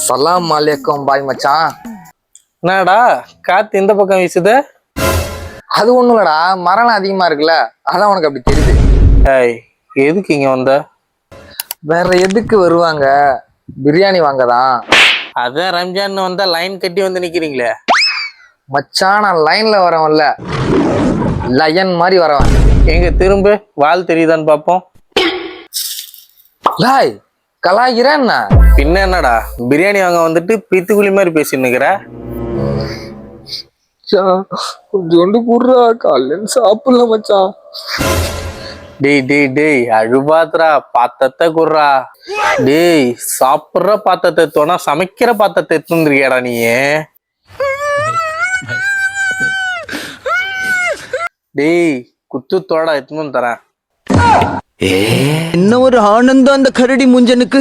சலாம் அலைக்கும் பாய் மச்சான். என்னடா காத்து இந்த பக்கம் வீசுது? அது ஒண்ணும் இல்லடா, மரம் அதிகமா இருக்குல்ல, அதான் உனக்கு அப்படி தெரியுது. ஏய், எதுக்கு இங்க வந்த? வேற எதுக்கு வருவாங்க, பிரியாணி வாங்கதான். அதான் ரம்ஜான் வந்தா லைன் கட்டி வந்து நிக்கிறீங்களே. மச்சான் நான் லைன்ல வரவன்ல, லயன் மாதிரி வரவன். எங்க திரும்ப வால் தெரியுதான்னு பாப்போம். லாய் கலாய்கிறேன். பின்ன என்னடா பிரியாணி வாங்க வந்துட்டு பித்துக்குழி மாதிரி பேசிட்டு நிக்கிற? கொஞ்சோண்டு குடுறா, காலையில சாப்பிடல மச்சான். டேய் டேய் டேய் அழுபாத்ரா, பாத்தத்தை குடுறா. டேய் சாப்பிடுற பாத்தத்தை தோணா சமைக்கிற பாத்தத்தை எடுத்துருக்கியாடா நீ? டேய் குத்துத்தோட எடுத்துன்னு தரேன். என்ன ஒரு ஆனந்தம் அந்த கரடி முஞ்சனுக்கு.